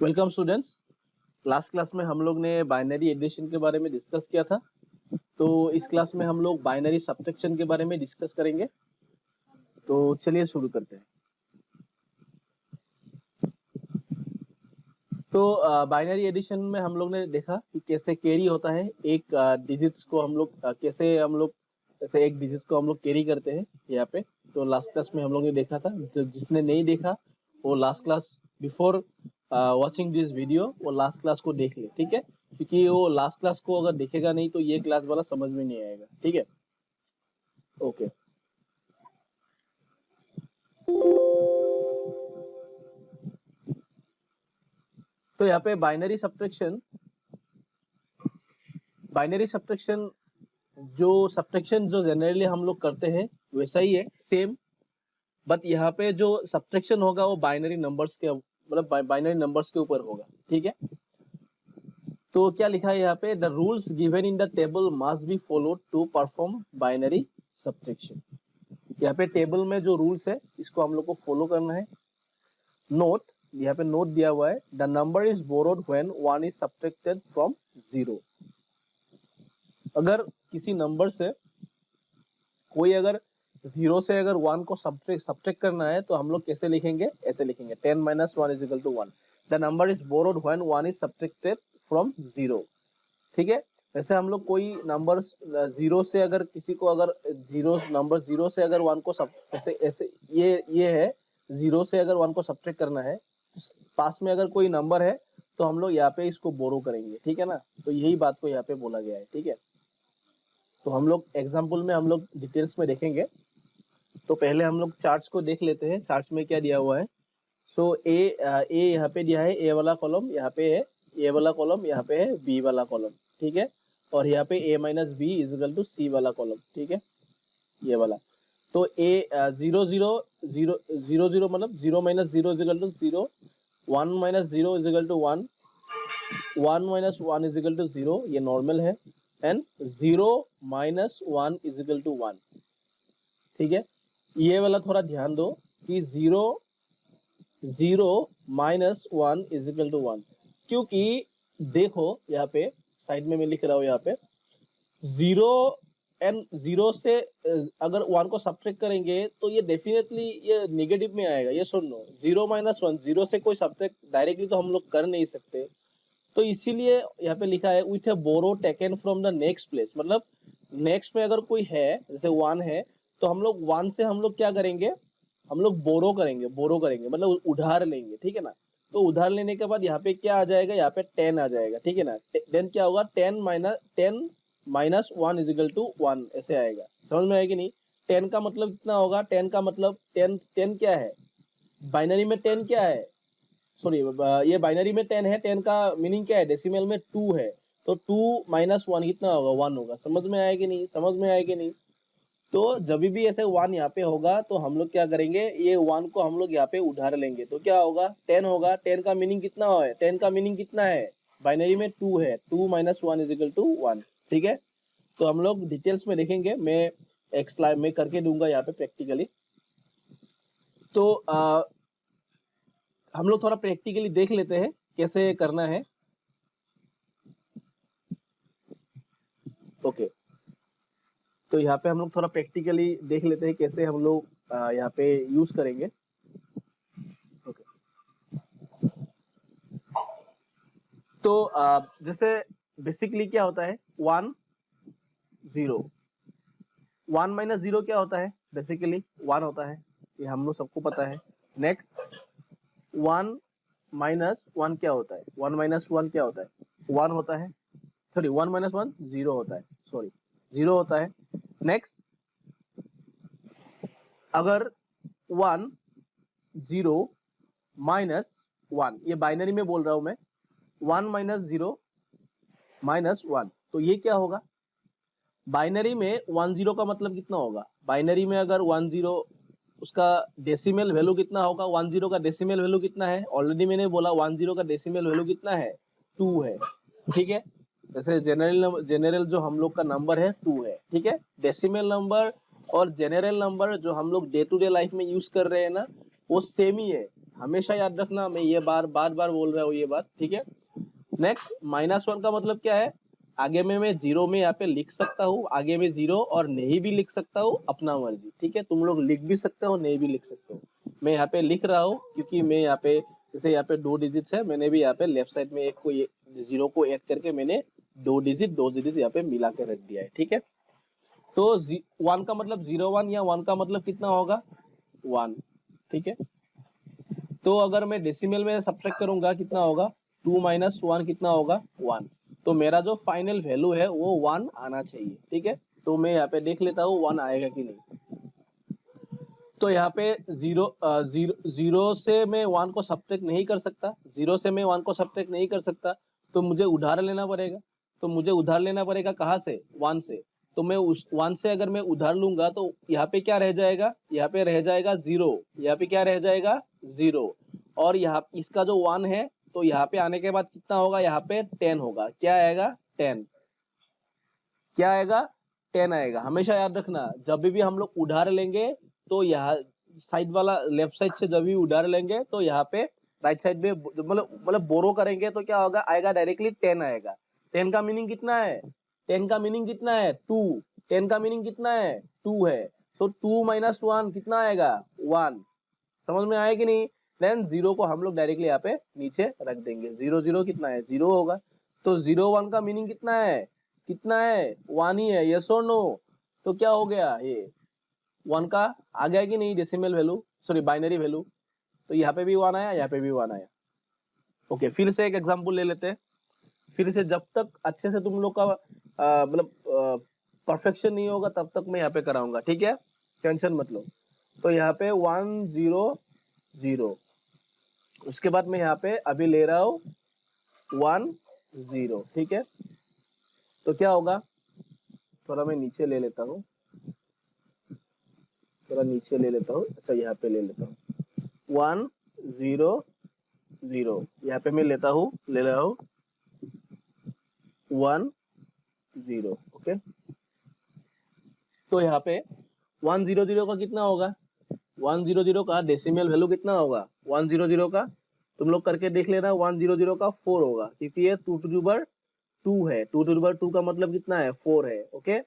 Welcome students. Last class में हम लोग ने बाइनरी एडिशन के बारे में डिस्कस किया था। तो इस क्लास में हम लोग बाइनरी सब्ट्रैक्शन के बारे में डिस्कस करेंगे। तो चलिए शुरू करते हैं। तो बाइनरी एडिशन में हम लोग ने देखा कि कैसे कैरी होता है। एक डिजिट्स को हम लोग कैसे जैसे एक डिजिट को हम लोग कैरी करते हैं यहाँ पे। तो लास्ट क्लास में हम लोग ने देखा था। जिसने नहीं देखा वो last class before watching this video वो लास्ट क्लास को देख ले, ठीक है। क्योंकि वो लास्ट क्लास को अगर देखेगा नहीं तो ये क्लास वाला समझ में नहीं आएगा, ठीक है। ओके। तो यहाँ पे बाइनरी सब्ट्रैक्शन जो जनरली हम लोग करते हैं वैसा ही है, सेम। बट यहाँ पे जो सब्ट्रैक्शन होगा वो बाइनरी नंबर्स के मतलब बाइनरी नंबर्स के ऊपर होगा, ठीक है। तो क्या लिखा है यहाँ पे, the rules given in the table must be followed to perform binary subtraction. यहाँ पे टेबल में जो रूल्स है इसको हम लोग को फॉलो करना है। नोट, यहाँ पे नोट दिया हुआ है, the number is borrowed when 1 is subtracted from 0। अगर किसी नंबर से कोई अगर 0 से अगर 1 को सब्ट्रैक्ट करना है तो हम लोग कैसे लिखेंगे, ऐसे लिखेंगे 10 minus 1 is equal to 1। The number is borrowed when 1 is subtracted from 0, ठीक है। वैसे हम लोग कोई नंबर 0 से अगर किसी को अगर नंबर 0 से अगर 1 को ऐसे ऐसे ये है 0 से अगर 1 को सब्ट्रैक्ट करना है, पास में अगर कोई नंबर है तो हम लोग यहाँ पे इसको बोरो करेंगे, ठीक है ना। तो यही बात को यहाँ पे बोला गया है, ठीक है। तो हम लोग एग्जाम्पल में हम लोग डिटेल्स में देखेंगे। तो पहले हम लोग चार्ट्स को देख लेते हैं। चार्ट्स में क्या दिया हुआ है। सो ए यहाँ पे दिया है, ए वाला कॉलम यहाँ पे है, ए वाला कॉलम यहाँ पे है, बी वाला कॉलम, ठीक है। और यहाँ पे a minus b is equal to c वाला कॉलम, ठीक है, ये वाला। तो a 0 0 0 0 0 मतलब 0 minus 0 is equal to 0, 1 minus 0 is equal to 1, 1 minus 1 is equal to 0, ये नॉर्मल है। And 0 minus 1 is equal to 1, ठीक है। ये वाला थोड़ा ध्यान दो कि 0 माइनस 1 इज इक्वल टू 1, क्योंकि देखो यहाँ पे साइड में मैं लिख रहा हूँ यहाँ पे 0 से अगर 1 को सब्ट्रैक्ट करेंगे तो ये डेफिनेटली ये नेगेटिव में आएगा। ये सुन लो, 0 माइनस 1, 0 से कोई सब्ट्रैक्ट डायरेक्टली तो हम लोग कर नहीं सकते। तो इसीलिए यहाँ पे लिखा है with a borrow taken from the next place. मतलब नेक्स्ट में अगर कोई है, जैसे 1 है, तो हम लोग 1 से हम लोग क्या करेंगे, हम लोग बोरो करेंगे मतलब उधार लेंगे, ठीक है ना। तो उधार लेने के बाद यहाँ पे क्या आ जाएगा, यहाँ पे 10 आ जाएगा, ठीक है ना। देन क्या होगा, 10 माइनस 1 इज इक्वल टू 1, ऐसे आएगा। समझ में आएगी नहीं। 10 का मतलब कितना होगा, 10 का मतलब 10 क्या है, बाइनरी में 10 क्या है, सॉरी ये बाइनरी में 10 है। 10 का मीनिंग क्या है, डेसिमल में 2 है। तो 2 माइनस 1 कितना होगा, 1 होगा। समझ में आएगी नहीं, समझ में आएगी नहीं। तो जब भी ऐसे 1 यहाँ पे होगा तो हम लोग क्या करेंगे, ये 1 को हम लोग यहाँ पे उधार लेंगे। तो क्या होगा, 10 होगा। 10 का मीनिंग कितना है, 10 का मीनिंग कितना है, बाइनरी में 2 है। 2 माइनस 1 इज इक्वल टू 1, ठीक है। तो हम लोग डिटेल्स में देखेंगे, मैं एक स्लाइड में करके दूंगा यहाँ पे प्रैक्टिकली। तो हम लोग थोड़ा प्रैक्टिकली देख लेते हैं कैसे करना है। ओके। तो यहाँ पे हम लोग थोड़ा प्रैक्टिकली देख लेते हैं कैसे हम लोग यहाँ पे यूज करेंगे। ओके। तो जैसे बेसिकली क्या होता है, 1 0, 1 माइनस 0 क्या होता है, बेसिकली 1 होता है, ये हम लोग सबको पता है। नेक्स्ट 1 माइनस 1 क्या होता है, 1 माइनस 1 क्या होता है, 1 होता है। सॉरी 1 माइनस 1 0 होता है, सॉरी 0 होता है। नेक्स्ट अगर 1 0 माइनस 1, ये बाइनरी में बोल रहा हूं मैं, 1 माइनस 0 माइनस 1, तो ये क्या होगा, बाइनरी में 1 0 का मतलब कितना होगा, बाइनरी में अगर 1 0 उसका डेसिमल वैल्यू कितना होगा, 1 0 का डेसिमल वैल्यू कितना है, ऑलरेडी मैंने बोला 1 0 का डेसिमल वैल्यू कितना है, 2 है, ठीक है। जैसे जनरल जो हम लोग का नंबर है 2 है, ठीक है। डेसिमल नंबर और जनरल नंबर जो हम लोग डे टू डे लाइफ में यूज कर रहे हैं ना, वो सेम ही है। हमेशा याद रखना, मैं ये बार बार बोल रहा हूँ ये बात, ठीक है। नेक्स्ट -1 का मतलब क्या है, आगे में मैं जीरो में यहाँ पे लिख सकता हूँ, आगे में जीरो और नहीं भी लिख सकता हूँ, अपना मर्जी, ठीक है। तुम लोग लिख भी सकते हो, नहीं भी लिख सकते हो। मैं यहाँ पे लिख रहा हूँ क्योंकि मैं यहाँ पे जैसे यहाँ पे 2 डिजिट्स है, मैंने भी यहाँ पे लेफ्ट साइड में एक को जीरो को ऐड करके मैंने 2 डिजिट यहाँ पे मिला के रख दिया है, ठीक है। तो 1 का मतलब 01 या 1 का मतलब कितना होगा 1, ठीक है। तो अगर मैं डेसिमल में सब्ट्रैक्ट करूंगा कितना होगा 2 - 1 कितना होगा 1। तो मेरा जो फाइनल वैल्यू है वो 1 आना चाहिए, ठीक है। तो मैं यहाँ पे देख लेता हूँ 1 आएगा कि नहीं। तो यहाँ पे जीरो से मैं 1 को सब्ट्रैक्ट नहीं कर सकता, जीरो से मैं 1 को सब्ट्रैक्ट नहीं कर सकता, तो मुझे उधार लेना पड़ेगा। तो मुझे उधार लेना पड़ेगा कहाँ से 1 से। तो मैं उस 1 से अगर मैं उधार लूंगा तो यहाँ पे क्या रह जाएगा, यहाँ पे रह जाएगा 0, यहाँ पे क्या रह जाएगा 0। और यहाँ इसका जो 1 है तो यहाँ पे आने के बाद कितना होगा, यहाँ पे 10 होगा, क्या आएगा 10, क्या आएगा 10 आएगा। हमेशा याद रखना जब भी हम लोग उधार लेंगे तो यहाँ साइड वाला लेफ्ट साइड से जब भी उधार लेंगे तो यहाँ पे राइट साइड में मतलब बोरो करेंगे तो क्या होगा, आएगा डायरेक्टली 10 आएगा। 10 का मीनिंग कितना है, 10 का मीनिंग कितना है 2, 10 का मीनिंग कितना है 2 है। तो 2 - 1 कितना आएगा 1। समझ में आया कि नहीं। देन जीरो को हम लोग डायरेक्टली यहाँ पे नीचे रख देंगे, 0 0 कितना है 0 होगा। तो 01 का मीनिंग कितना है, कितना है 1 ही है, यस और नो। तो क्या हो गया ये 1 का आ गया कि नहीं decimal value, sorry binary value. तो यहाँ पे भी 1 आया, यहाँ पे भी 1 आया। ओके, फिर से एक एग्जांपल ले लेते हैं। फिर से जब तक अच्छे से तुम लोग का मतलब परफेक्शन नहीं होगा तब तक मैं यहाँ पे कराऊंगा, ठीक है, टेंशन मत लो। तो यहाँ पे 1 0 0, उसके बाद मैं यहाँ पे अभी ले रहा हूँ 1 0, ठीक है। तो क्या होगा, थोड़ा मैं नीचे ले लेता हूँ, थोड़ा नीचे ले लेता हूँ, अच्छा यहाँ पे ले लेता हूँ 1 0 0, यहाँ पे मैं लेता हूँ, ले रहा हूँ 1 0, ओके। तो यहाँ पे 1 0 0 का कितना होगा, 1 0 0 का डेसिमल वैल्यू कितना होगा 1 0 0 का, तुम लोग करके देख लेना, 1 0 0 का 4 होगा क्योंकि ये 2 to the power 2 है, 2 to the power 2 का मतलब कितना है 4 है, ओके।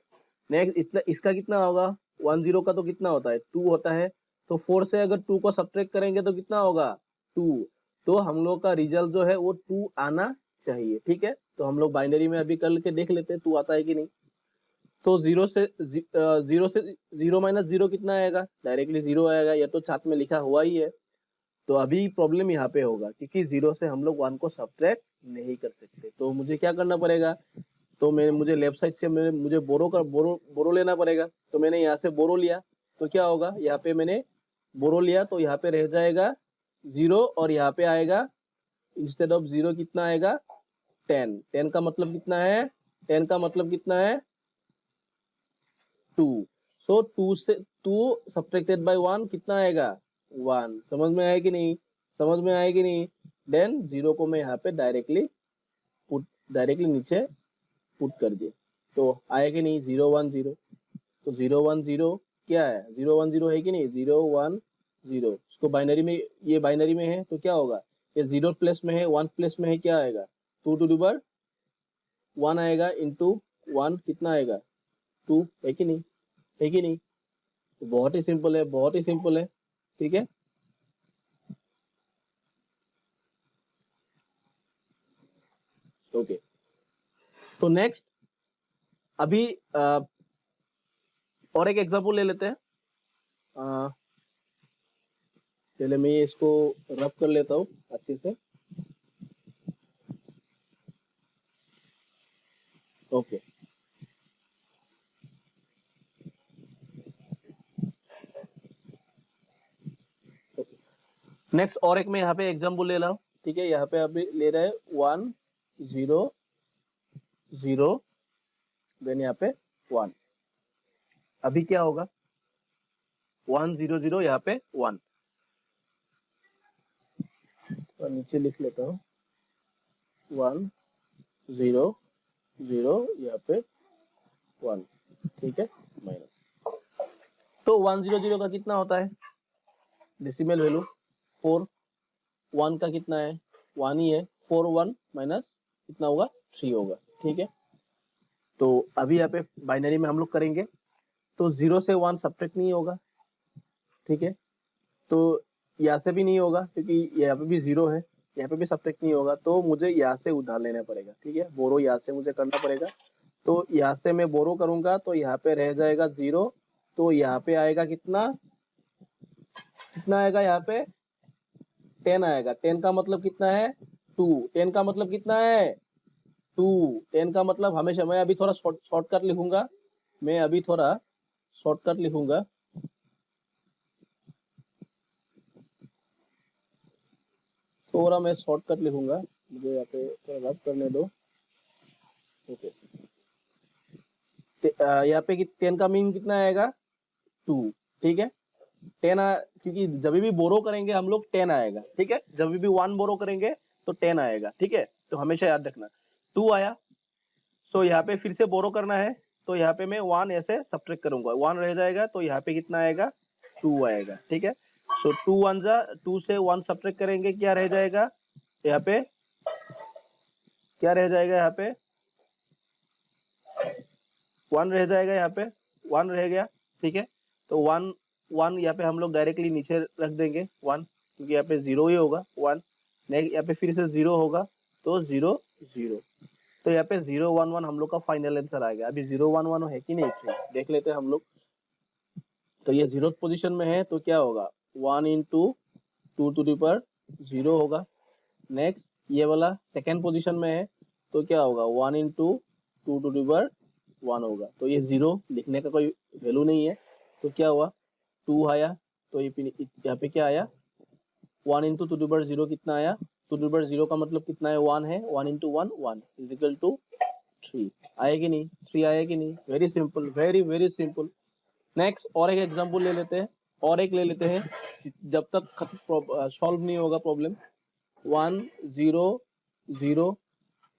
नेक्स्ट इतना इसका कितना होगा 1 0 का तो कितना होता है 2 होता है। तो 4 से अगर 2 को सब्ट्रैक्ट करेंगे तो कितना होगा 2। तो हम लोग का रिजल्ट जो है वो 2 आना चाहिए, ठीक है। तो हम लोग बाइनरी में अभी करके देख लेते हैं 2 आता है कि नहीं। तो जीरो से 0 - 0 कितना आएगा, डायरेक्टली 0 आएगा, या तो चार्ट में लिखा हुआ ही है। तो अभी प्रॉब्लम यहाँ पे होगा क्योंकि 0 से हम लोग 1 को सब्ट्रैक्ट नहीं कर सकते, तो मुझे क्या करना पड़ेगा, तो मैं मुझे लेफ्ट साइड से मुझे बोरो लेना पड़ेगा। तो मैंने यहाँ से बोरो लिया, तो क्या होगा, यहाँ पे मैंने बोरो लिया तो यहाँ पे रह जाएगा 0 और यहाँ पे आएगा इंस्टेड ऑफ 0 कितना आएगा 10। 10 का मतलब कितना है, 10 का मतलब कितना है 2। सो 2 से 2 सब्ट्रैक्टेड बाय 1 कितना आएगा 1। समझ में आया कि नहीं, समझ में आया कि नहीं। देन 0 को मैं यहाँ पे डायरेक्टली नीचे पुट कर दिए, तो आया कि नहीं 0 1 0। तो 0 1 0 क्या है 0 1 0 है कि नहीं 0 1 0। इसको बाइनरी में, ये बाइनरी में है तो क्या होगा, ये 0 प्लेस में है 1 प्लेस में है, क्या आएगा 2 to the power 1 आएगा इंटू 1 कितना आएगा 2, है कि नहीं, है कि नहीं। तो बहुत ही सिंपल है, बहुत ही सिंपल है, ठीक है। ओके, तो नेक्स्ट अभी और एक एग्जांपल ले लेते हैं। पहले मैं ये इसको रब कर लेता हूँ अच्छे से। ओके, नेक्स्ट और एक मैं यहाँ पे एग्जांपल ले रहा हूँ, ठीक है। यहाँ पे अभी ले रहे हैं 1 0 0, देन यहाँ पे 1। अभी क्या होगा 1 0 0 यहाँ पे 1, और नीचे लिख लेता हूँ 1 0 0 यहाँ पे 1, ठीक है, माइनस। तो 1 0 0 का कितना होता है डेसिमल वैल्यू 4, वन का कितना है, वन ही है, 4 1 माइनस कितना होगा, 3 होगा, ठीक है। तो अभी यहाँ पे बाइनरी में हम लोग करेंगे तो 0 से 1 सब्ट्रैक्ट नहीं होगा, ठीक है। तो यहाँ से भी नहीं होगा क्योंकि यहाँ पे भी 0 है, यहाँ पे भी सब्ट्रैक्ट नहीं होगा, तो मुझे यहाँ से उधार लेना पड़ेगा, ठीक है। बोरो यहाँ से मुझे करना पड़ेगा, तो यहाँ से मैं बोरो करूंगा तो यहाँ पे रह जाएगा 0, तो यहाँ पे आएगा कितना, कितना आएगा यहाँ पे 10 आएगा। 10 का मतलब कितना है 2, 10 का मतलब कितना है 2, 10 का मतलब हमेशा, मैं अभी थोड़ा शॉर्टकट लिखूंगा, मैं अभी थोड़ा शॉर्टकट लिखूंगा, थोड़ा मैं शॉर्टकट लिखूंगा, मुझे यहाँ पे थोड़ा रब करने दो, ओके। यहाँ पे 10 का मीन कितना आएगा 2, ठीक है। 10 क्योंकि जब भी बोरो करेंगे हम लोग 10 आएगा, ठीक है। जब भी 1 बोरो करेंगे तो 10 आएगा, ठीक है। तो हमेशा याद रखना 2 आया, सो यहाँ पे फिर से बोरो करना है, तो यहाँ पे मैं 1 ऐसे सब्ट्रैक्ट करूंगा, 1 रह जाएगा, तो यहाँ पे कितना आएगा 2 आएगा, ठीक है। सो 2 1 जा 2 से 1 सब्ट्रैक्ट करेंगे, क्या रह जाएगा यहाँ पे, क्या रह जाएगा यहाँ पे 1 रह जाएगा, यहाँ पे 1 रह गया, ठीक है। तो 1 1 यहाँ पे हम लोग डायरेक्टली नीचे रख देंगे 1, क्योंकि यहाँ पे 0 ही होगा 1, नेक्स्ट यहाँ पे फिर से 0 होगा, तो 0 0, तो यहाँ पे 0 1 1 हम लोग का फाइनल आंसर आ गया। अभी 0 1 1 है कि नहीं देख लेते हैं हम लोग। तो ये 0th पोजीशन में है, तो क्या होगा 1 इंटू 2 टू द पावर 0 होगा। नेक्स्ट ये वाला सेकेंड पोजीशन में है, तो क्या होगा 1 इंटू 2 टू द पावर 1 होगा। तो ये 0 लिखने का कोई वैल्यू नहीं है, तो क्या हुआ 2 आया, तो ये यहाँ पे क्या आया 1 इंटू 2 टू द पावर 0 कितना आया, 2 टू द पावर 0 का मतलब कितना है 1 है, 1 इंटू 1 1 इज इक्वल टू 3 आया कि नहीं, 3 आया कि नहीं, very simple, very very simple. Next और एक एग्जांपल ले लेते हैं, और एक ले लेते हैं, जब तक सॉल्व नहीं होगा प्रॉब्लम। 1 0 0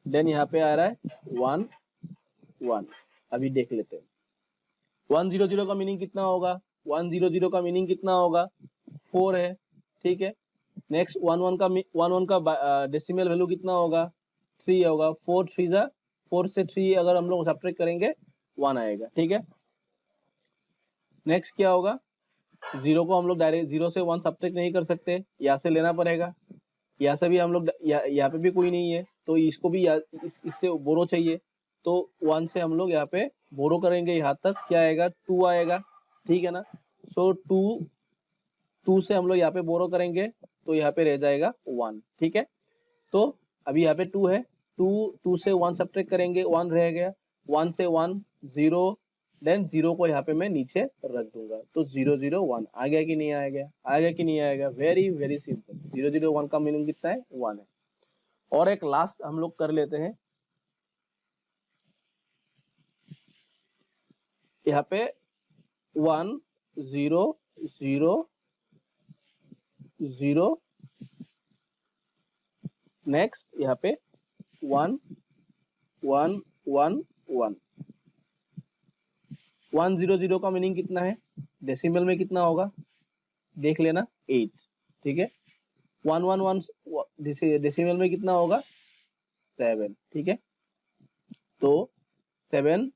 देन यहाँ पे आ रहा है 1 1, अभी देख लेते हैं 1 0 0 का मीनिंग कितना होगा, 1 0 0 का मीनिंग कितना होगा 4 है, ठीक है। नेक्स्ट 1 1 का डेसिमल वैल्यू कितना होगा 3 होगा, 4 3 जा 4 से 3 अगर हम लोग सब्ट्रैक्ट करेंगे 1 आएगा, ठीक है। नेक्स्ट क्या होगा, 0 को हम लोग डायरेक्ट 0 से 1 सब्ट्रैक्ट नहीं कर सकते, यहाँ से लेना पड़ेगा, यहाँ से भी हम लोग यहाँ पे भी कोई नहीं है, तो इसको भी इससे बोरो चाहिए, तो 1 से हम लोग यहाँ पे बोरो करेंगे, यहाँ तक क्या आएगा 2 आएगा, ठीक है ना। सो 2 से हम लोग यहाँ पे बोरो करेंगे, तो यहाँ पे रह जाएगा 1, ठीक है। तो अभी यहाँ पे 2 है, 2 से 1 सब्ट्रैक्ट करेंगे 1 रह गया, 1 से 1 0, देन 0 को यहाँ पे मैं नीचे रख दूंगा, तो 0 0 1 आ गया कि नहीं आएगा, आ गया कि नहीं आएगा, वेरी वेरी सिंपल। 0 0 1 का मीनिंग कितना है 1 है। और एक लास्ट हम लोग कर लेते हैं, यहाँ पे 1 0 0 0, नेक्स्ट यहाँ पे 1 1 1 1, 1 0 0 का मीनिंग कितना है, डेसिमल में कितना होगा देख लेना 8, ठीक है। 1 1 1 डेसिमल में कितना होगा 7, ठीक है। तो 7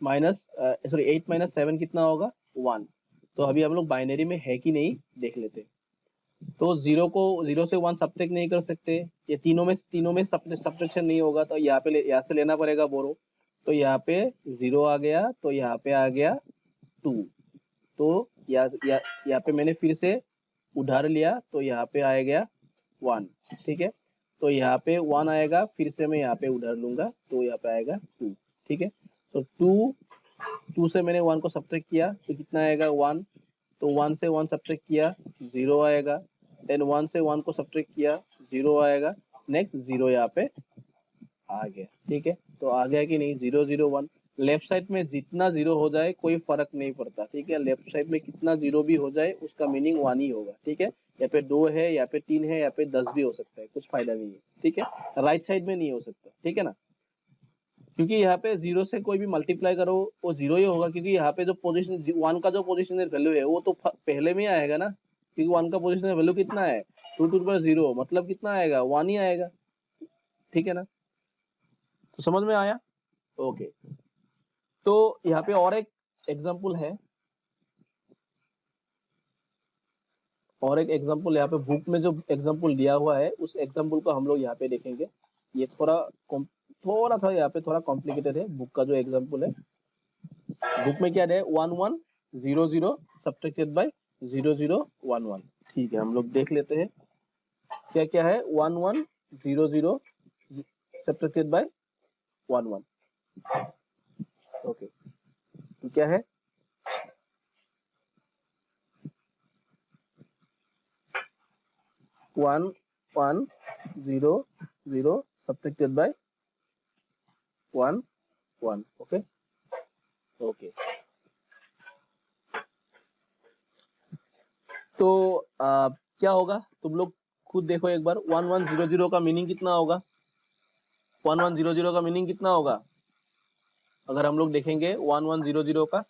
माइनस 8 माइनस 7 कितना होगा 1। तो अभी हम लोग बाइनरी में है कि नहीं देख लेते। तो 0 को 0 से 1 सब्ट्रैक्ट नहीं कर सकते, ये तीनों में सब्ट्रैक्शन नहीं होगा, तो यहाँ पे यहाँ से लेना पड़ेगा बोरो, तो यहाँ पे 0 आ गया, तो यहाँ पे आ गया 2, तो यहाँ पे मैंने फिर से उधार लिया, तो यहाँ पे आ गया 1, ठीक है। तो यहाँ पे 1 आएगा, फिर से मैं यहाँ पे उधार लूंगा, तो यहाँ पे आएगा 2, ठीक है। तो 2 से मैंने 1 को सब्ट्रैक्ट किया, तो कितना आएगा 1, तो 1 से 1 सब्ट्रैक्ट किया 0 आएगा, देन 1 से 1 को सब्ट्रैक्ट किया 0 आएगा, नेक्स्ट 0 यहाँ पे आ गया, ठीक है। तो आ गया कि नहीं 0 0 1, लेफ्ट साइड में जितना 0 हो जाए कोई फर्क नहीं पड़ता, ठीक है। लेफ्ट साइड में कितना 0 भी हो जाए उसका मीनिंग 1 ही होगा, ठीक है। यहाँ पे 2 है, यहाँ पे 3 है, यहाँ पे 10 भी हो सकता है, कुछ फायदा नहीं है, ठीक है। राइट साइड में नहीं हो सकता, ठीक है ना, क्योंकि यहाँ पे 0 से कोई भी मल्टीप्लाई करो वो 0 ही होगा, क्योंकि यहाँ पे जो पोजीशन 1 का जो पोजिशनल वैल्यू है वो तो पहले में आएगा ना, क्योंकि 1 का पोजिशनल वैल्यू कितना है 2 टू द पावर 0 मतलब कितना आएगा, 1 ही आएगा, ठीक है ना। तो समझ में आया, ओके। तो यहाँ पे और एक एग्जांपल है, और एक एग्जांपल यहाँ पे बुक में जो एग्जांपल दिया हुआ है उस एग्जांपल को हम लोग यहाँ पे देखेंगे। ये थोड़ा सा यहाँ पे थोड़ा कॉम्प्लिकेटेड है, बुक का जो एग्जांपल है। बुक में क्या है, 1 1 0 0 सब्ट्रैक्टेड बाय 0 0 1 1। ठीक है, हम लोग देख लेते हैं क्या क्या है। 1 1 0 0 सब्ट्रैक्टेड बाय 1 1, ओके। तो क्या है, 1 1 0 0 सब्ट्रैक्टेड बाय 1 1, ओके ओके। तो क्या होगा, तुम लोग खुद देखो एक बार। 1 1 0 0 का मीनिंग कितना होगा, 1 1 0 0 का मीनिंग कितना होगा, अगर हम लोग देखेंगे 1 1 0 0 का,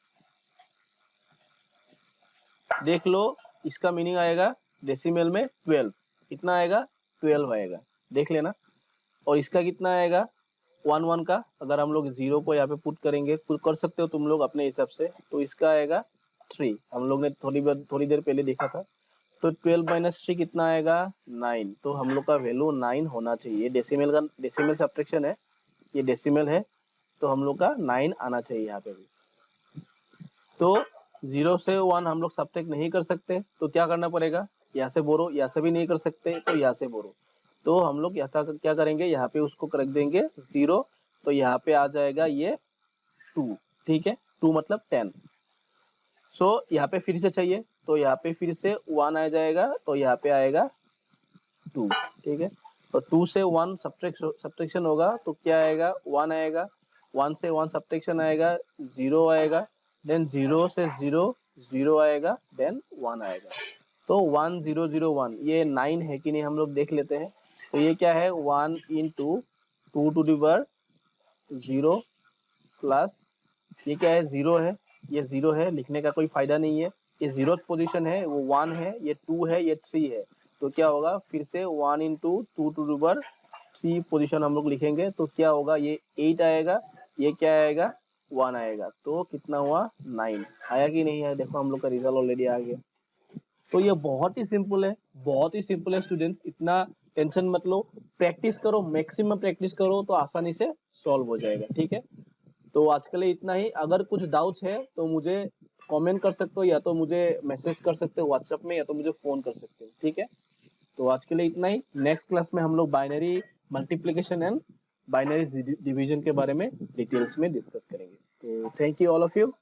देख लो, इसका मीनिंग आएगा डेसिमल में 12, कितना आएगा, 12 आएगा, देख लेना। और इसका कितना आएगा 1 1 का, अगर हम लोग 0 को यहाँ पे पुट करेंगे, पुट कर सकते हो तुम लोग अपने हिसाब से, तो इसका आएगा 3, हम लोग ने थोड़ी देर पहले देखा था। तो 12 माइनस 3 कितना आएगा, 9। तो हम लोग का वैल्यू 9 होना चाहिए, डेसिमल सब्ट्रैक्शन है, ये डेसिमल है, तो हम लोग का 9 आना चाहिए यहाँ पे भी। तो 0 से 1 हम लोग सब्ट्रैक्ट नहीं कर सकते, तो क्या करना पड़ेगा, यहाँ से बोरो, यहाँ से भी नहीं कर सकते तो यहाँ से बोरो। तो हम लोग यहाँ क्या करेंगे, यहाँ पे उसको रख देंगे 0, तो यहाँ पे आ जाएगा ये 2, ठीक है, 2 मतलब 10। सो यहाँ पे फिर से चाहिए, तो यहाँ पे फिर से 1 आ जाएगा, तो यहाँ पे आएगा 2, ठीक है। तो 2 से 1 सब्ट्रैक्शन होगा, तो क्या आएगा, 1 आएगा, 1 से 1 सब्ट्रैक्शन आएगा, 0 आएगा, देन 0 से 0 0 आएगा, देन 1 आएगा। तो 1 0 0 1, ये 9 है कि नहीं हम लोग देख लेते हैं। तो ये क्या है, 1 into 2 to the power 0 plus ये क्या है, 0 है, ये 0 है, लिखने का कोई फायदा नहीं है, ये 0th पोजीशन है, वो 1 है, ये 2 है, ये 3 है। तो क्या होगा, फिर से 1 into 2 to the power 3 position हम लोग लिखेंगे, तो क्या होगा, ये 8 आएगा, ये क्या आएगा, 1 आएगा। तो कितना हुआ, 9 आया कि नहीं आया, देखो हम लोग का रिजल्ट ऑलरेडी आ गया। तो ये बहुत ही सिंपल है, बहुत ही सिंपल है स्टूडेंट्स, इतना टेंशन मत लो, प्रैक्टिस करो, मैक्सिमम प्रैक्टिस करो तो आसानी से सॉल्व हो जाएगा, ठीक है। तो आज के लिए इतना ही, अगर कुछ डाउट्स है तो मुझे कमेंट कर सकते हो, या तो मुझे मैसेज कर सकते हो व्हाट्सएप में, या तो मुझे फोन कर सकते हो, ठीक है। तो आज के लिए इतना ही, नेक्स्ट क्लास में हम लोग binary multiplication and binary division के बारे में डिटेल्स में डिस्कस करेंगे। तो thank you all of you.